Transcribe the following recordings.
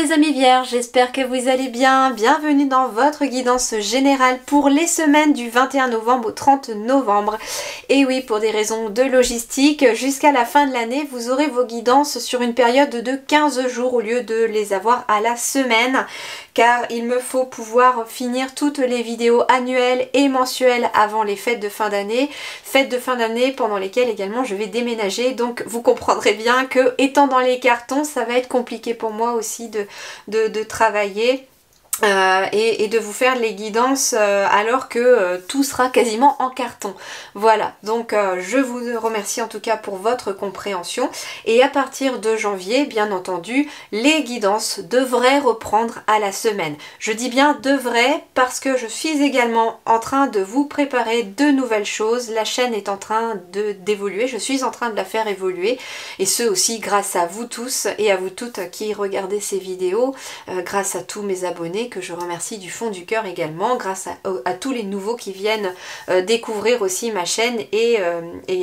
les amis vierges, j'espère que vous allez bien. Bienvenue dans votre guidance générale pour les semaines du 21 novembre au 30 novembre. Et oui, pour des raisons de logistique, jusqu'à la fin de l'année, vous aurez vos guidances sur une période de 15 jours au lieu de les avoir à la semaine. Car il me faut pouvoir finir toutes les vidéos annuelles et mensuelles avant les fêtes de fin d'année. Fêtes de fin d'année pendant lesquelles également je vais déménager. Donc vous comprendrez bien que étant dans les cartons, ça va être compliqué pour moi aussi de travailler. Et de vous faire les guidances alors que tout sera quasiment en carton. Voilà, donc je vous remercie en tout cas pour votre compréhension. Et à partir de janvier, bien entendu, les guidances devraient reprendre à la semaine. Je dis bien devraient parce que je suis également en train de vous préparer de nouvelles choses. La chaîne est en train d'évoluer, je suis en train de la faire évoluer. Et ce aussi grâce à vous tous et à vous toutes qui regardez ces vidéos, grâce à tous mes abonnés que je remercie du fond du cœur également, grâce à tous les nouveaux qui viennent découvrir aussi ma chaîne et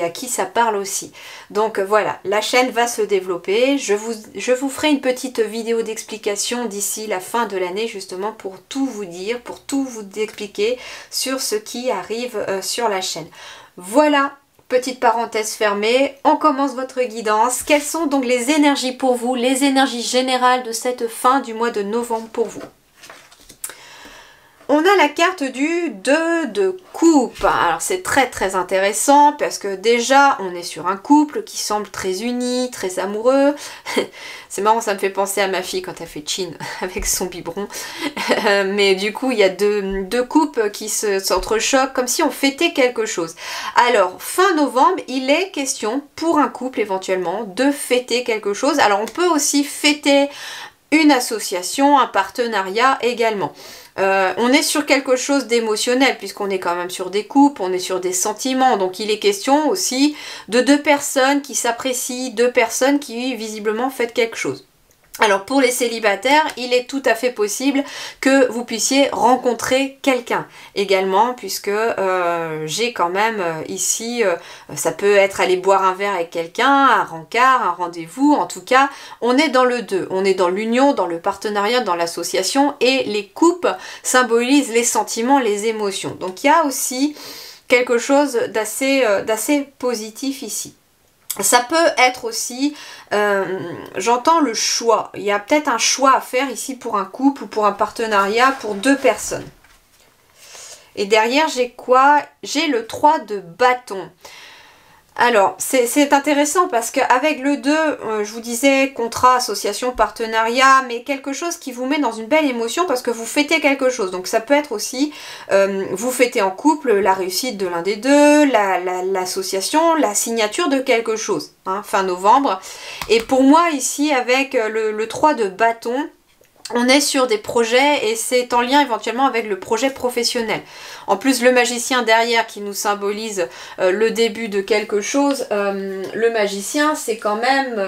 à qui ça parle aussi. Donc voilà, la chaîne va se développer, je vous ferai une petite vidéo d'explication d'ici la fin de l'année justement pour tout vous dire, pour tout vous expliquer sur ce qui arrive sur la chaîne. Voilà. Petite parenthèse fermée, on commence votre guidance. Quelles sont donc les énergies pour vous, les énergies générales de cette fin du mois de novembre pour vous? On a la carte du 2 de coupe. Alors c'est très intéressant parce que déjà on est sur un couple qui semble très uni, très amoureux. C'est marrant, ça me fait penser à ma fille quand elle fait chin avec son biberon. Mais du coup il y a deux couples qui s'entrechoquent comme si on fêtait quelque chose. Alors fin novembre, il est question pour un couple éventuellement de fêter quelque chose. Alors on peut aussi fêter une association, un partenariat également. On est sur quelque chose d'émotionnel puisqu'on est quand même sur des couples, on est sur des sentiments. Donc il est question aussi de deux personnes qui s'apprécient, deux personnes qui visiblement fêtent quelque chose. Alors pour les célibataires, il est tout à fait possible que vous puissiez rencontrer quelqu'un également puisque j'ai quand même ici, ça peut être aller boire un verre avec quelqu'un, un rencard, un rendez-vous, en tout cas on est dans le 2, on est dans l'union, dans le partenariat, dans l'association et les coupes symbolisent les sentiments, les émotions. Donc il y a aussi quelque chose d'assez positif ici. Ça peut être aussi, j'entends le choix, il y a peut-être un choix à faire ici pour un couple ou pour un partenariat pour deux personnes. Et derrière j'ai quoi? J'ai le 3 de bâton. Alors, c'est intéressant parce qu'avec le 2, je vous disais contrat, association, partenariat, mais quelque chose qui vous met dans une belle émotion parce que vous fêtez quelque chose. Donc ça peut être aussi, vous fêtez en couple la réussite de l'un des deux, l'association, la signature de quelque chose, hein, fin novembre. Et pour moi ici, avec le 3 de bâton, on est sur des projets et c'est en lien éventuellement avec le projet professionnel. En plus, le magicien derrière qui nous symbolise le début de quelque chose, le magicien c'est quand même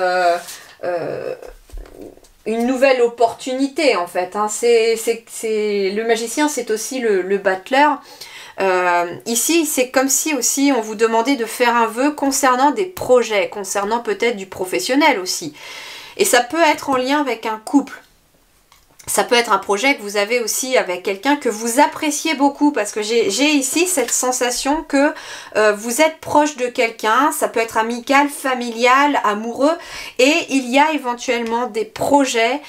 une nouvelle opportunité en fait. Hein. Le magicien c'est aussi le battleur. Ici, c'est comme si aussi on vous demandait de faire un vœu concernant des projets, concernant peut-être du professionnel aussi. Et ça peut être en lien avec un couple. Ça peut être un projet que vous avez aussi avec quelqu'un que vous appréciez beaucoup parce que j'ai ici cette sensation que vous êtes proche de quelqu'un, ça peut être amical, familial, amoureux et il y a éventuellement des projets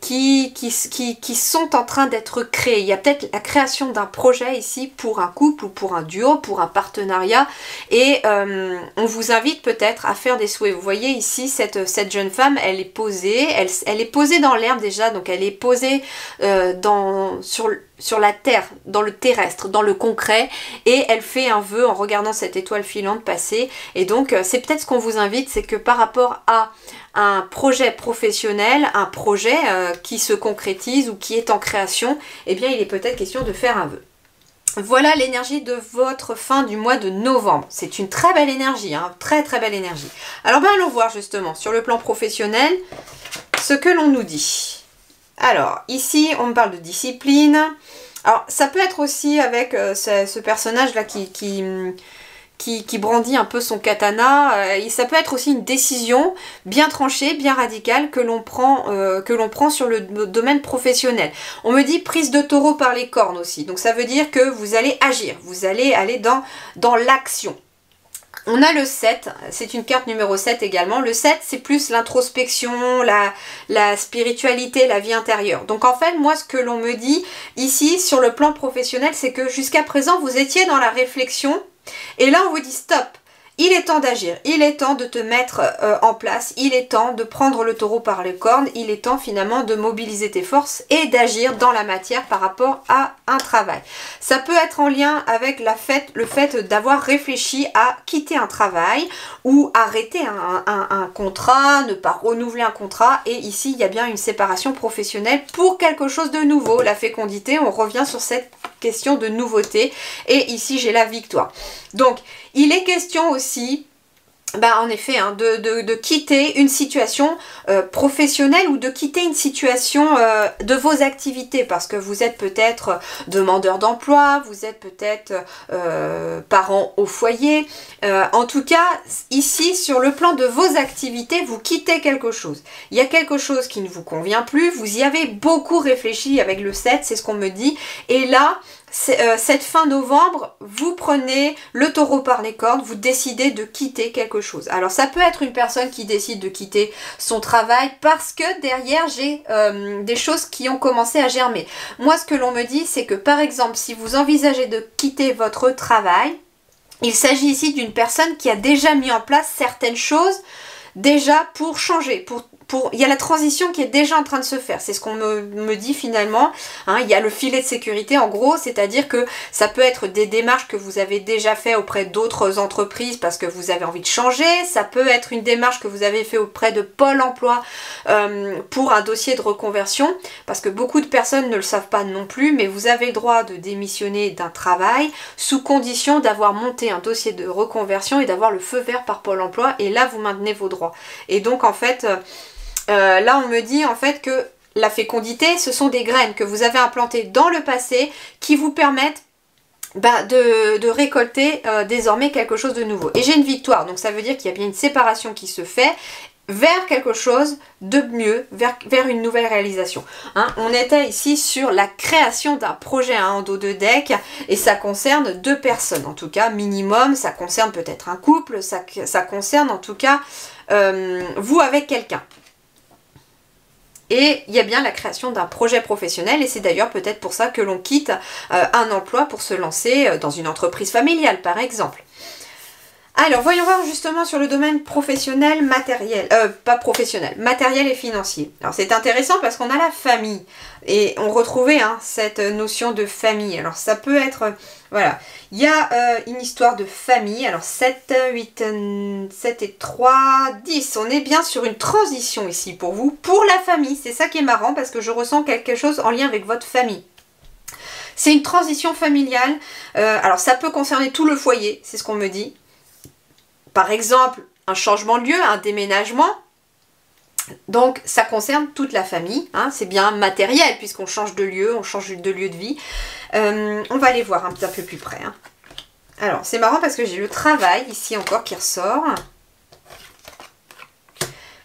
qui sont en train d'être créés. Il y a peut-être la création d'un projet ici pour un couple ou pour un duo, pour un partenariat et on vous invite peut-être à faire des souhaits. Vous voyez ici cette jeune femme, elle est posée, elle est posée dans l'herbe déjà, donc elle est posée sur la terre, dans le terrestre, dans le concret et elle fait un vœu en regardant cette étoile filante passer et donc c'est peut-être ce qu'on vous invite, c'est que par rapport à un projet professionnel, un projet qui se concrétise ou qui est en création, eh bien il est peut-être question de faire un vœu. Voilà l'énergie de votre fin du mois de novembre. C'est une très belle énergie, hein, très belle énergie. Alors allons voir justement sur le plan professionnel ce que l'on nous dit. Alors, ici, on me parle de discipline. Alors, ça peut être aussi avec ce personnage-là qui qui brandit un peu son katana. Et ça peut être aussi une décision bien tranchée, bien radicale que l'on prend sur le domaine professionnel. On me dit prise de taureau par les cornes aussi. Donc ça veut dire que vous allez agir, vous allez aller dans l'action. On a le 7, c'est une carte numéro 7 également. Le 7, c'est plus l'introspection, la spiritualité, la vie intérieure. Donc en fait, moi, ce que l'on me dit ici, sur le plan professionnel, c'est que jusqu'à présent, vous étiez dans la réflexion. Et là, on vous dit stop. Il est temps d'agir, il est temps de te mettre en place, il est temps de prendre le taureau par les cornes, il est temps finalement de mobiliser tes forces et d'agir dans la matière par rapport à un travail. Ça peut être en lien avec le fait d'avoir réfléchi à quitter un travail ou arrêter un contrat, ne pas renouveler un contrat, et ici il y a bien une séparation professionnelle pour quelque chose de nouveau. La fécondité, on revient sur cette question de nouveauté, et ici j'ai la victoire. Donc il est question aussi, en effet, hein, de quitter une situation professionnelle ou de quitter une situation de vos activités, parce que vous êtes peut-être demandeur d'emploi, vous êtes peut-être parent au foyer. En tout cas, ici, sur le plan de vos activités, vous quittez quelque chose. Il y a quelque chose qui ne vous convient plus, vous y avez beaucoup réfléchi avec le 7, c'est ce qu'on me dit, et là, cette fin novembre, vous prenez le taureau par les cornes, vous décidez de quitter quelque chose. Alors ça peut être une personne qui décide de quitter son travail parce que derrière j'ai des choses qui ont commencé à germer. Moi, ce que l'on me dit, c'est que par exemple, si vous envisagez de quitter votre travail, il s'agit ici d'une personne qui a déjà mis en place certaines choses déjà pour changer, il y a la transition qui est déjà en train de se faire, c'est ce qu'on me dit finalement, hein, il y a le filet de sécurité en gros, c'est-à-dire que ça peut être des démarches que vous avez déjà fait auprès d'autres entreprises parce que vous avez envie de changer, ça peut être une démarche que vous avez fait auprès de Pôle emploi pour un dossier de reconversion, parce que beaucoup de personnes ne le savent pas non plus, mais vous avez le droit de démissionner d'un travail sous condition d'avoir monté un dossier de reconversion et d'avoir le feu vert par Pôle emploi, et là vous maintenez vos droits. Et donc en fait... là on me dit en fait que la fécondité, ce sont des graines que vous avez implantées dans le passé qui vous permettent de récolter désormais quelque chose de nouveau. Et j'ai une victoire, donc ça veut dire qu'il y a bien une séparation qui se fait vers quelque chose de mieux, vers une nouvelle réalisation. Hein, on était ici sur la création d'un projet en dos de deck, et ça concerne 2 personnes, en tout cas minimum, ça concerne peut-être un couple, ça concerne en tout cas vous avec quelqu'un. Et il y a bien la création d'un projet professionnel, et c'est d'ailleurs peut-être pour ça que l'on quitte un emploi pour se lancer dans une entreprise familiale par exemple. Alors voyons voir justement sur le domaine professionnel, matériel, pas professionnel, matériel et financier. Alors c'est intéressant parce qu'on a la famille, et on retrouvait cette notion de famille. Alors ça peut être, voilà, il y a une histoire de famille. Alors 7, 8, 7 et 3, 10. On est bien sur une transition ici pour vous, pour la famille. C'est ça qui est marrant parce que je ressens quelque chose en lien avec votre famille. C'est une transition familiale. Alors ça peut concerner tout le foyer, c'est ce qu'on me dit. Par exemple, un changement de lieu, un déménagement. Donc ça concerne toute la famille, hein, c'est bien matériel puisqu'on change de lieu, on change de lieu de vie. On va aller voir un petit peu plus près. Hein. Alors c'est marrant parce que j'ai le travail ici encore qui ressort.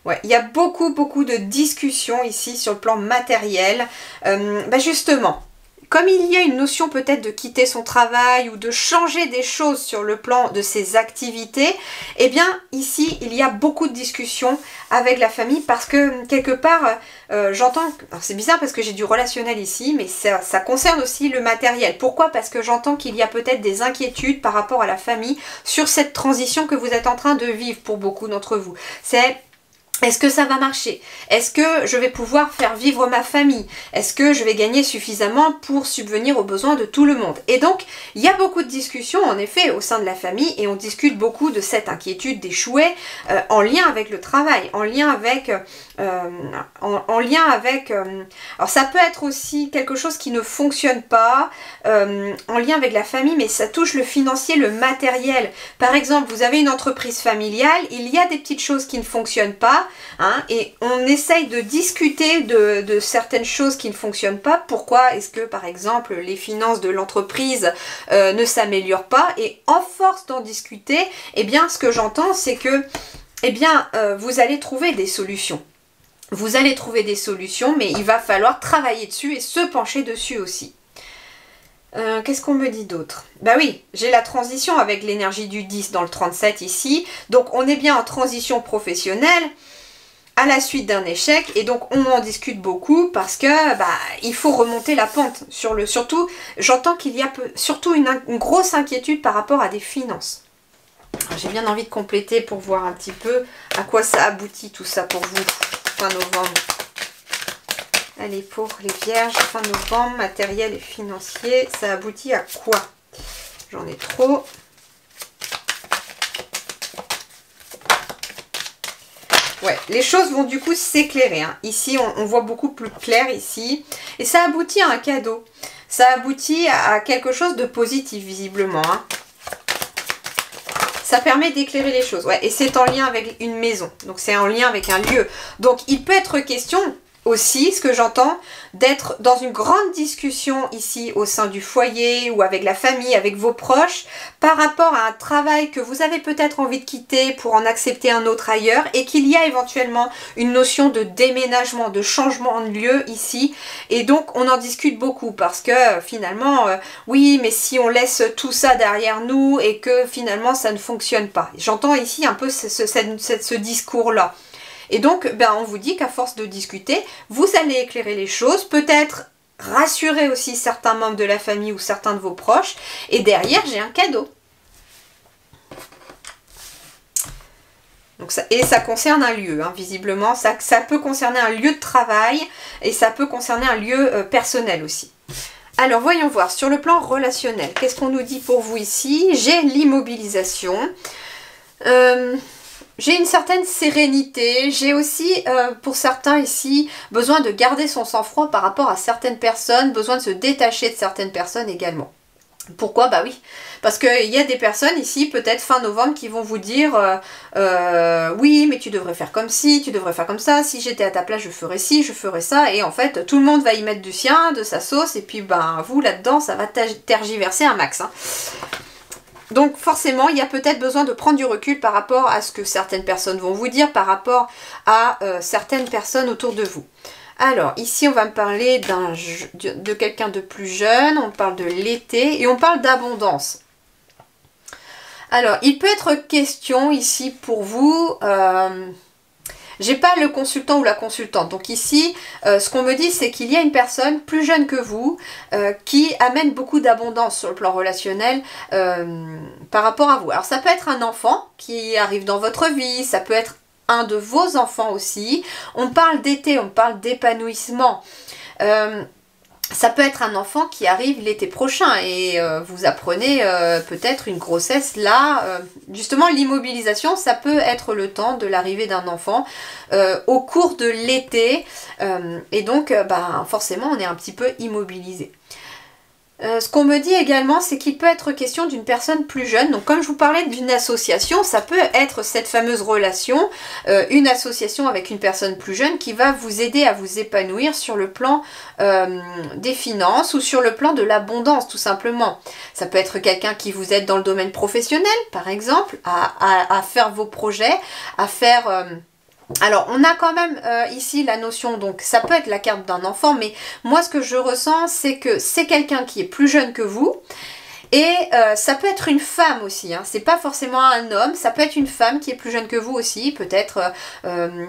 Ouais, il y a beaucoup de discussions ici sur le plan matériel. Justement, comme il y a une notion peut-être de quitter son travail ou de changer des choses sur le plan de ses activités, eh bien ici il y a beaucoup de discussions avec la famille parce que quelque part j'entends, c'est bizarre parce que j'ai du relationnel ici, mais ça concerne aussi le matériel. Pourquoi? Parce que j'entends qu'il y a peut-être des inquiétudes par rapport à la famille sur cette transition que vous êtes en train de vivre pour beaucoup d'entre vous. C'est... Est-ce que ça va marcher? Est-ce que je vais pouvoir faire vivre ma famille? Est-ce que je vais gagner suffisamment pour subvenir aux besoins de tout le monde? Et donc, il y a beaucoup de discussions en effet au sein de la famille et on discute beaucoup de cette inquiétude d'échouer en lien avec le travail, en lien avec... alors ça peut être aussi quelque chose qui ne fonctionne pas en lien avec la famille, mais ça touche le financier, le matériel. Par exemple, vous avez une entreprise familiale, il y a des petites choses qui ne fonctionnent pas, hein, et on essaye de discuter de certaines choses qui ne fonctionnent pas. Pourquoi est-ce que, par exemple, les finances de l'entreprise ne s'améliorent pas? Et en force d'en discuter, eh bien, ce que j'entends, c'est que, eh bien, vous allez trouver des solutions. Vous allez trouver des solutions, mais il va falloir travailler dessus et se pencher dessus aussi. Qu'est-ce qu'on me dit d'autre? Bah oui, j'ai la transition avec l'énergie du 10 dans le 37 ici. Donc on est bien en transition professionnelle à la suite d'un échec. Et donc on en discute beaucoup parce que bah, il faut remonter la pente. Surtout, j'entends qu'il y a surtout une grosse inquiétude par rapport à des finances. J'ai bien envie de compléter pour voir un petit peu à quoi ça aboutit tout ça pour vous, fin novembre. Allez, pour les vierges, fin novembre, matériel et financier, ça aboutit à quoi? J'en ai trop. Ouais, les choses vont du coup s'éclairer. Hein. Ici, on voit beaucoup plus clair ici. Et ça aboutit à un cadeau. Ça aboutit à quelque chose de positif, visiblement. Hein. Ça permet d'éclairer les choses. Ouais, et c'est en lien avec une maison. Donc, c'est en lien avec un lieu. Donc, il peut être question aussi, ce que j'entends, d'être dans une grande discussion ici au sein du foyer ou avec la famille, avec vos proches, par rapport à un travail que vous avez peut-être envie de quitter pour en accepter un autre ailleurs et qu'il y a éventuellement une notion de déménagement, de changement de lieu ici. Et donc, on en discute beaucoup parce que finalement, oui, mais si on laisse tout ça derrière nous et que finalement, ça ne fonctionne pas. J'entends ici un peu ce discours-là. Et donc, ben, on vous dit qu'à force de discuter, vous allez éclairer les choses, peut-être rassurer aussi certains membres de la famille ou certains de vos proches. Et derrière, j'ai un cadeau. Donc ça concerne un lieu, hein, visiblement. Ça peut concerner un lieu de travail et ça peut concerner un lieu personnel aussi. Alors, voyons voir. Sur le plan relationnel, qu'est-ce qu'on nous dit pour vous ici? J'ai l'immobilisation. J'ai une certaine sérénité, j'ai aussi, pour certains ici, besoin de garder son sang-froid par rapport à certaines personnes, besoin de se détacher de certaines personnes également. Pourquoi? Bah oui, parce qu'il y a des personnes ici, peut-être fin novembre, qui vont vous dire oui, mais tu devrais faire comme ci, tu devrais faire comme ça, si j'étais à ta place, je ferais ci, je ferais ça, et en fait, tout le monde va y mettre du sien, de sa sauce, et puis ben, vous, là-dedans, ça va tergiverser un max, hein. Donc forcément, il y a peut-être besoin de prendre du recul par rapport à ce que certaines personnes vont vous dire, par rapport à certaines personnes autour de vous. Alors, ici, on va me parler de quelqu'un de plus jeune, on parle de l'été et on parle d'abondance. Alors, il peut être question ici pour vous... j'ai pas le consultant ou la consultante. Donc ici, ce qu'on me dit, c'est qu'il y a une personne plus jeune que vous qui amène beaucoup d'abondance sur le plan relationnel par rapport à vous. Alors ça peut être un enfant qui arrive dans votre vie, ça peut être un de vos enfants aussi. On parle d'été, on parle d'épanouissement. Ça peut être un enfant qui arrive l'été prochain et vous apprenez peut-être une grossesse là. Justement, l'immobilisation, ça peut être le temps de l'arrivée d'un enfant au cours de l'été. Et donc, ben, forcément, on est un petit peu immobilisé. Ce qu'on me dit également, c'est qu'il peut être question d'une personne plus jeune. Donc comme je vous parlais d'une association, ça peut être cette fameuse relation, une association avec une personne plus jeune qui va vous aider à vous épanouir sur le plan des finances ou sur le plan de l'abondance tout simplement. Ça peut être quelqu'un qui vous aide dans le domaine professionnel par exemple, à faire vos projets, à faire... Alors, on a quand même ici la notion, donc ça peut être la carte d'un enfant, mais moi ce que je ressens, c'est que c'est quelqu'un qui est plus jeune que vous, et ça peut être une femme aussi, hein. C'est pas forcément un homme, ça peut être une femme qui est plus jeune que vous aussi, peut-être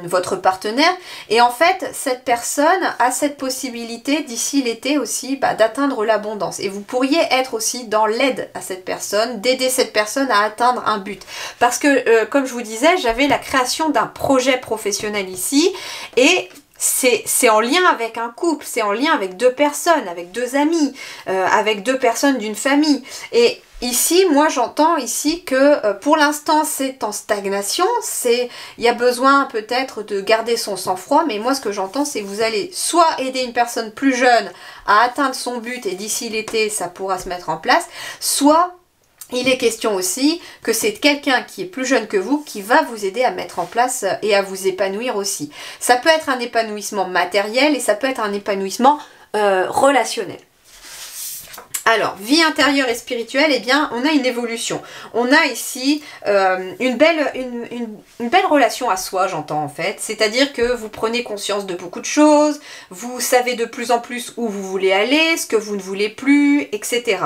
votre partenaire, et en fait, cette personne a cette possibilité d'ici l'été aussi d'atteindre l'abondance, et vous pourriez être aussi dans l'aide à cette personne, d'aider cette personne à atteindre un but, parce que comme je vous disais, j'avais la création d'un projet professionnel ici, et c'est en lien avec un couple, c'est en lien avec deux personnes, avec deux amis, avec deux personnes d'une famille. Et ici, moi j'entends ici que pour l'instant c'est en stagnation, il y a besoin peut-être de garder son sang-froid, mais moi ce que j'entends c'est que vous allez soit aider une personne plus jeune à atteindre son but et d'ici l'été ça pourra se mettre en place, soit il est question aussi que c'est quelqu'un qui est plus jeune que vous qui va vous aider à mettre en place et à vous épanouir aussi. Ça peut être un épanouissement matériel et ça peut être un épanouissement relationnel. Alors, vie intérieure et spirituelle, eh bien, on a une évolution. On a ici une belle relation à soi, j'entends en fait. C'est-à-dire que vous prenez conscience de beaucoup de choses, vous savez de plus en plus où vous voulez aller, ce que vous ne voulez plus, etc.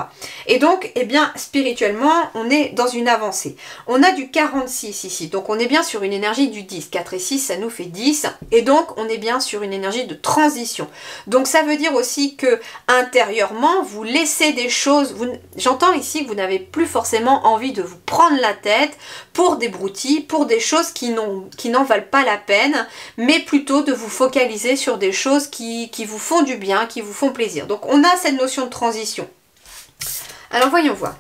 Et donc, eh bien, spirituellement, on est dans une avancée. On a du 46 ici, donc on est bien sur une énergie du 10. 4 et 6, ça nous fait 10. Et donc, on est bien sur une énergie de transition. Donc, ça veut dire aussi que intérieurement, vous laissez des choses, j'entends ici que vous n'avez plus forcément envie de vous prendre la tête pour des broutilles, pour des choses qui n'en valent pas la peine, mais plutôt de vous focaliser sur des choses qui vous font du bien, qui vous font plaisir. Donc on a cette notion de transition. Alors voyons voir.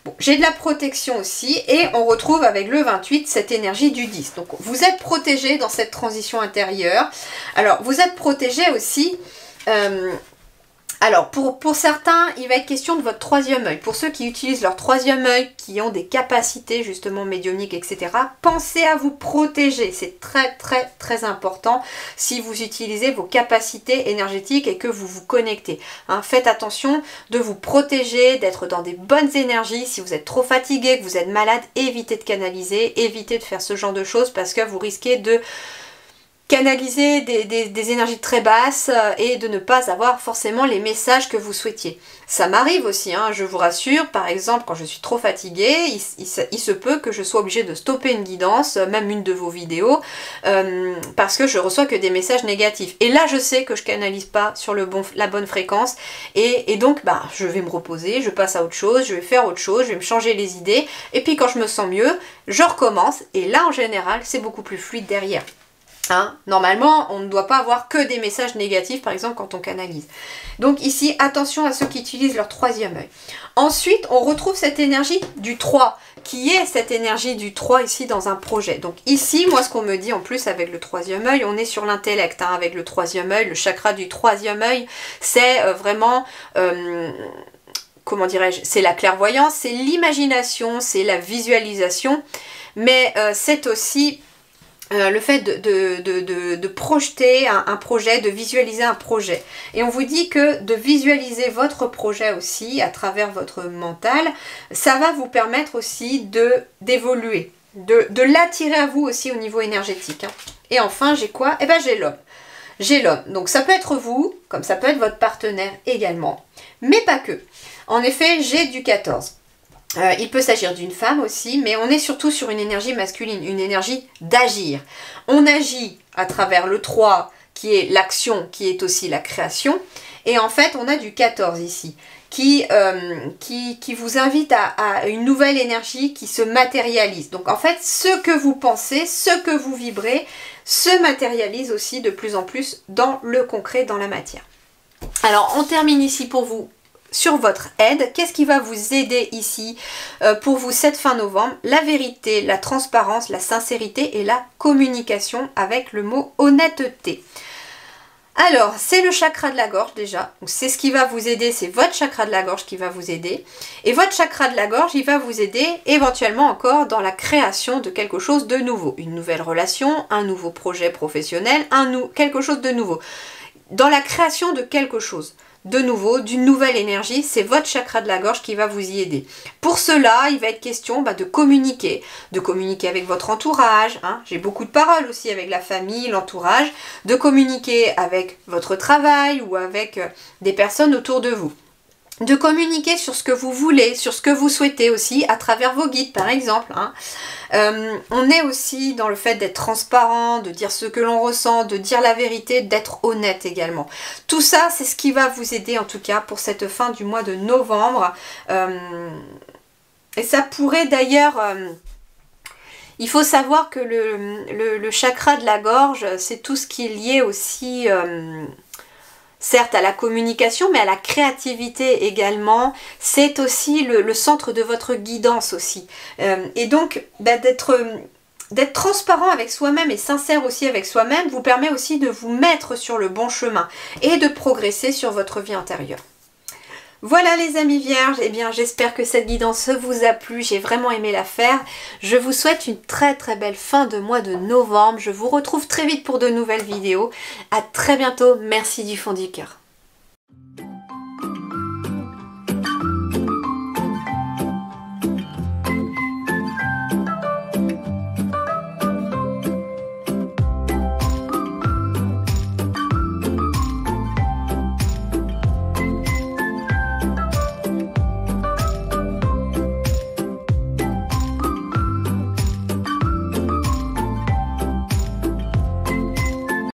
Bon, j'ai de la protection aussi et on retrouve avec le 28 cette énergie du 10. Donc vous êtes protégé dans cette transition intérieure. Alors vous êtes protégé aussi... Alors, pour certains, il va être question de votre troisième œil. Pour ceux qui utilisent leur troisième œil, qui ont des capacités justement médiumniques, etc., pensez à vous protéger. C'est très, très, très important si vous utilisez vos capacités énergétiques et que vous vous connectez. Hein, faites attention de vous protéger, d'être dans des bonnes énergies. Si vous êtes trop fatigué, que vous êtes malade, évitez de canaliser, évitez de faire ce genre de choses parce que vous risquez de... canaliser des énergies très basses et de ne pas avoir forcément les messages que vous souhaitiez. Ça m'arrive aussi, hein, je vous rassure, par exemple quand je suis trop fatiguée, il se peut que je sois obligée de stopper une guidance, même une de vos vidéos, parce que je reçois que des messages négatifs. Et là je sais que je canalise pas sur la bonne fréquence et donc bah, je vais me reposer, je passe à autre chose, je vais faire autre chose, je vais me changer les idées et puis quand je me sens mieux, je recommence et là en général c'est beaucoup plus fluide derrière. Hein, normalement, on ne doit pas avoir que des messages négatifs, par exemple, quand on canalise. Donc ici, attention à ceux qui utilisent leur troisième œil. Ensuite, on retrouve cette énergie du 3, qui est cette énergie du 3 ici dans un projet. Donc ici, moi, ce qu'on me dit en plus avec le troisième œil, on est sur l'intellect. Hein, avec le troisième œil, le chakra du troisième œil, c'est vraiment... comment dirais-je? C'est la clairvoyance, c'est l'imagination, c'est la visualisation, mais c'est aussi... le fait de projeter un projet, de visualiser un projet. Et on vous dit que de visualiser votre projet aussi à travers votre mental, ça va vous permettre aussi d'évoluer, de l'attirer à vous aussi au niveau énergétique. Hein. Et enfin, j'ai quoi? Eh bien, j'ai l'homme. J'ai l'homme. Donc ça peut être vous, comme ça peut être votre partenaire également, mais pas que. En effet, j'ai du 14. Il peut s'agir d'une femme aussi, mais on est surtout sur une énergie masculine, une énergie d'agir. On agit à travers le 3, qui est l'action, qui est aussi la création. Et en fait, on a du 14 ici, qui vous invite à une nouvelle énergie qui se matérialise. Donc en fait, ce que vous pensez, ce que vous vibrez, se matérialise aussi de plus en plus dans le concret, dans la matière. Alors, on termine ici pour vous sur votre aide. Qu'est-ce qui va vous aider ici pour vous cette fin novembre? La vérité, la transparence, la sincérité et la communication avec le mot honnêteté. Alors, c'est le chakra de la gorge déjà. C'est ce qui va vous aider, c'est votre chakra de la gorge qui va vous aider. Et votre chakra de la gorge, il va vous aider éventuellement encore dans la création de quelque chose de nouveau. Une nouvelle relation, un nouveau projet professionnel, quelque chose de nouveau. Dans la création de quelque chose de nouveau, d'une nouvelle énergie, c'est votre chakra de la gorge qui va vous y aider. Pour cela, il va être question de communiquer avec votre entourage, hein. J'ai beaucoup de paroles aussi avec la famille, l'entourage, de communiquer avec votre travail ou avec des personnes autour de vous. De communiquer sur ce que vous voulez, sur ce que vous souhaitez aussi, à travers vos guides par exemple. Hein. On est aussi dans le fait d'être transparent, de dire ce que l'on ressent, de dire la vérité, d'être honnête également. Tout ça, c'est ce qui va vous aider en tout cas pour cette fin du mois de novembre. Et ça pourrait d'ailleurs... il faut savoir que le chakra de la gorge, c'est tout ce qui est lié aussi... certes à la communication, mais à la créativité également. C'est aussi le centre de votre guidance aussi. Et donc, d'être transparent avec soi-même et sincère aussi avec soi-même vous permet aussi de vous mettre sur le bon chemin et de progresser sur votre vie intérieure. Voilà les amis vierges, eh bien j'espère que cette guidance vous a plu, j'ai vraiment aimé la faire. Je vous souhaite une très très belle fin de mois de novembre. Je vous retrouve très vite pour de nouvelles vidéos. À très bientôt, merci du fond du cœur.